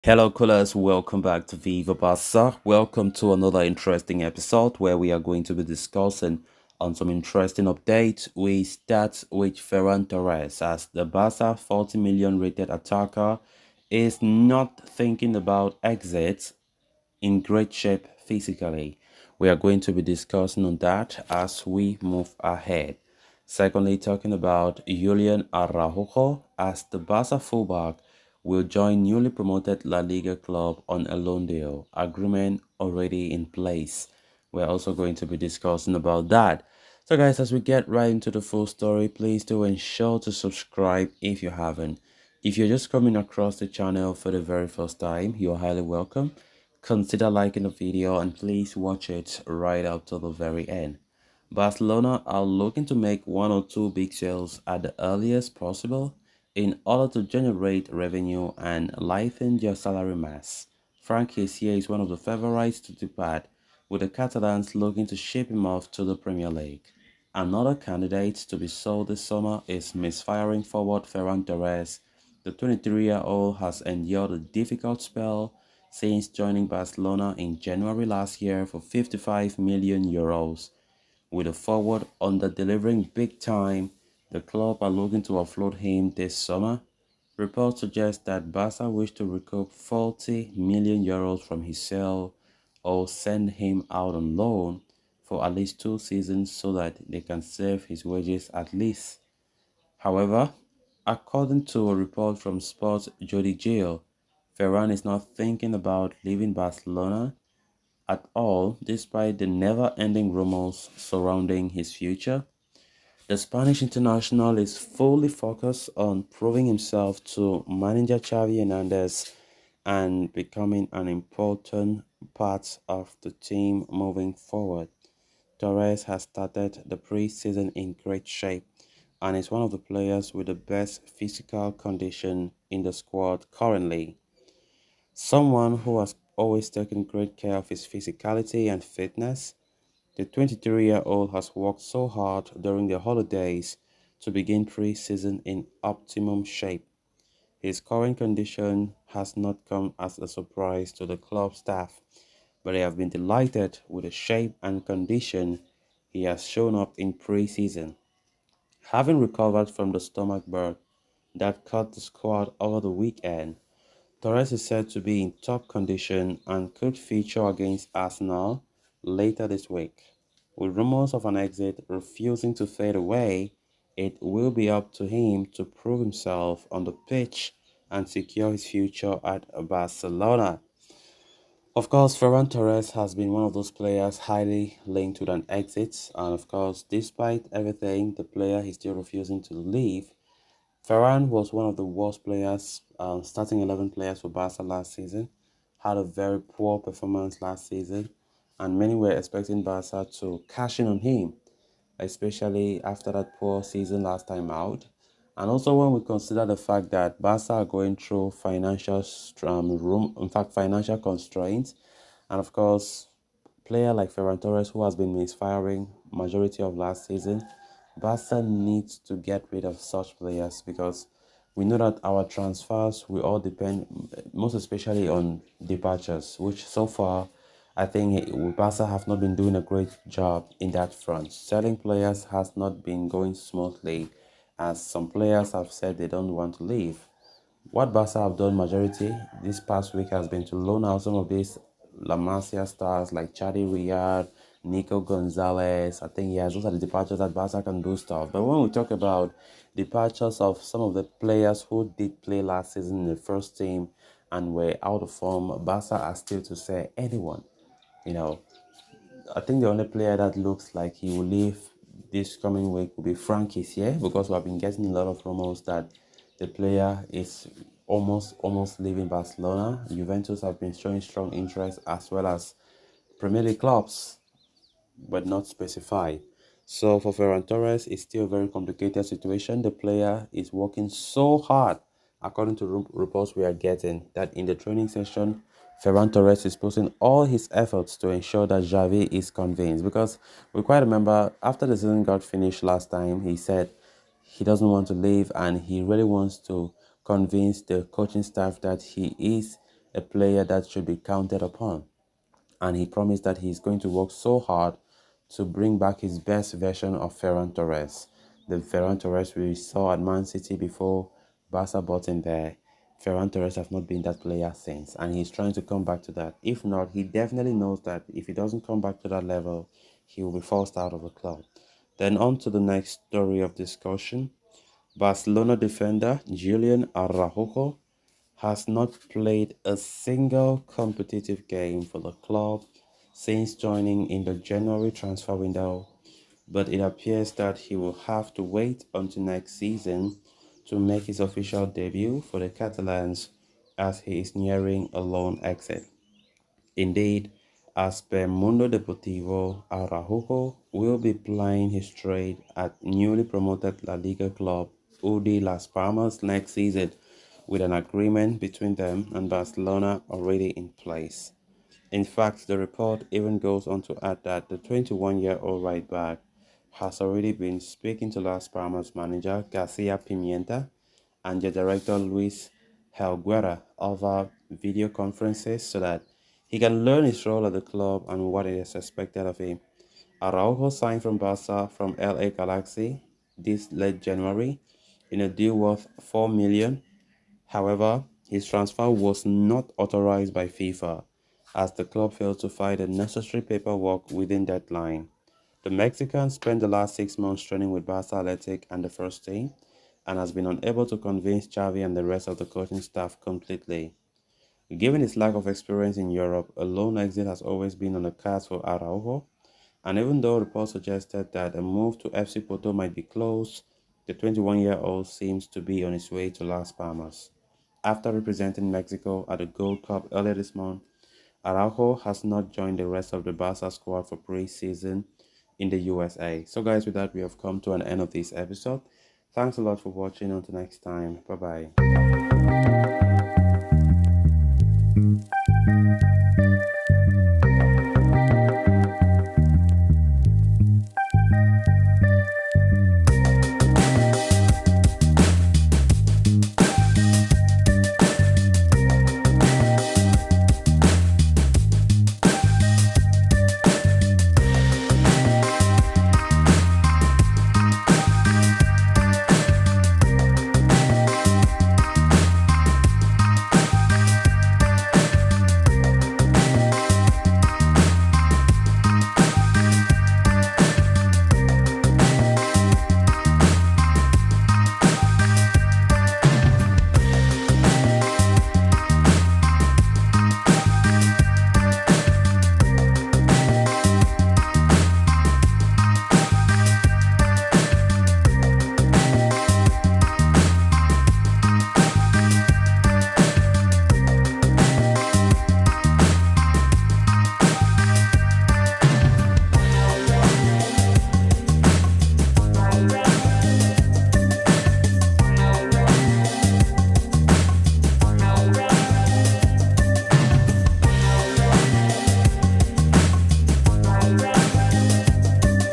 Hello, callers. Welcome back to Viva Barca. Welcome to another interesting episode where we are going to be discussing on some interesting updates. We start with Ferran Torres as the Barca 40 million rated attacker is not thinking about exit in great shape physically. We are going to be discussing on that as we move ahead. Secondly, talking about Julian Araujo as the Barca fullback will join newly promoted La Liga club on a loan deal. Agreement already in place. We're also going to be discussing about that. So guys, as we get right into the full story, please do ensure to subscribe if you haven't. If you're just coming across the channel for the very first time, you're highly welcome. Consider liking the video and please watch it right up to the very end. Barcelona are looking to make one or two big sales at the earliest possible in order to generate revenue and lighten their salary mass. Frank Kessié is one of the favorites to depart, with the Catalans looking to ship him off to the Premier League. Another candidate to be sold this summer is misfiring forward Ferran Torres. The 23-year-old has endured a difficult spell since joining Barcelona in January last year for 55 million euros. With the forward under-delivering big time, the club are looking to offload him this summer. Reports suggest that Barca wish to recoup 40 million euros from his sale or send him out on loan for at least 2 seasons so that they can save his wages at least. However, according to a report from Sports Jody Gill, Ferran is not thinking about leaving Barcelona at all despite the never-ending rumors surrounding his future. The Spanish international is fully focused on proving himself to manager Xavi Hernandez and becoming an important part of the team moving forward. Torres has started the pre-season in great shape and is one of the players with the best physical condition in the squad currently. Someone who has always taken great care of his physicality and fitness, the 23-year-old has worked so hard during the holidays to begin pre-season in optimum shape. His current condition has not come as a surprise to the club staff, but they have been delighted with the shape and condition he has shown up in pre-season. Having recovered from the stomach bug that caught the squad over the weekend, Torres is said to be in top condition and could feature against Arsenal later this week. With rumors of an exit refusing to fade away, it will be up to him to prove himself on the pitch and secure his future at Barcelona. Of course, Ferran Torres has been one of those players highly linked with an exit, and of course, despite everything, the player is still refusing to leave. Ferran was one of the worst players, starting 11 players for Barca last season, had a very poor performance last season, and many were expecting Barca to cash in on him, especially after that poor season last time out. And also when we consider the fact that Barca are going through financial constraints, and of course, player like Ferran Torres, who has been misfiring majority of last season, Barca needs to get rid of such players because we know that our transfers will all depend, most especially on departures, which so far I think Barca have not been doing a great job in that front. Selling players has not been going smoothly, as some players have said they don't want to leave. What Barca have done majority this past week has been to loan out some of these La Masia stars like Chadi Riyad, Nico Gonzalez. I think, yes, those are the departures that Barca can do stuff. But when we talk about departures of some of the players who did play last season in the first team and were out of form, Barca are still to say anyone. You know, I think the only player that looks like he will leave this coming week will be Frank Kessié, because we have been getting a lot of rumors that the player is almost leaving Barcelona. Juventus have been showing strong interest as well as Premier League clubs, but not specified. So for Ferran Torres, it's still a very complicated situation. The player is working so hard, according to reports we are getting, that in the training session, Ferran Torres is putting all his efforts to ensure that Xavi is convinced. Because we quite remember after the season got finished last time, he said he doesn't want to leave and he really wants to convince the coaching staff that he is a player that should be counted upon. And he promised that he's going to work so hard to bring back his best version of Ferran Torres. The Ferran Torres we saw at Man City before Barca bought him there. Ferran Torres has not been that player since, and he's trying to come back to that. If not, he definitely knows that if he doesn't come back to that level, he will be forced out of the club. Then on to the next story of discussion. Barcelona defender Julian Araujo has not played a single competitive game for the club since joining in the January transfer window, but it appears that he will have to wait until next season to make his official debut for the Catalans as he is nearing a loan exit. Indeed, as per Mundo Deportivo, Araujo will be playing his trade at newly promoted La Liga club UD Las Palmas next season, with an agreement between them and Barcelona already in place. In fact, the report even goes on to add that the 21-year-old right back has already been speaking to Las Palmas manager Garcia Pimienta and the director Luis Helguera over video conferences so that he can learn his role at the club and what is expected of him. Araujo signed from Barca from LA Galaxy this late January in a deal worth 4 million. However, his transfer was not authorized by FIFA as the club failed to file the necessary paperwork within deadline. The Mexican spent the last 6 months training with Barca Athletic and the first team and has been unable to convince Xavi and the rest of the coaching staff completely. Given his lack of experience in Europe, a loan exit has always been on the cards for Araujo, and even though reports suggested that a move to FC Porto might be close, the 21-year-old seems to be on his way to Las Palmas. After representing Mexico at the Gold Cup earlier this month, Araujo has not joined the rest of the Barca squad for pre-season in the USA. So guys, with that, we have come to an end of this episode. Thanks a lot for watching. Until next time. Bye-bye.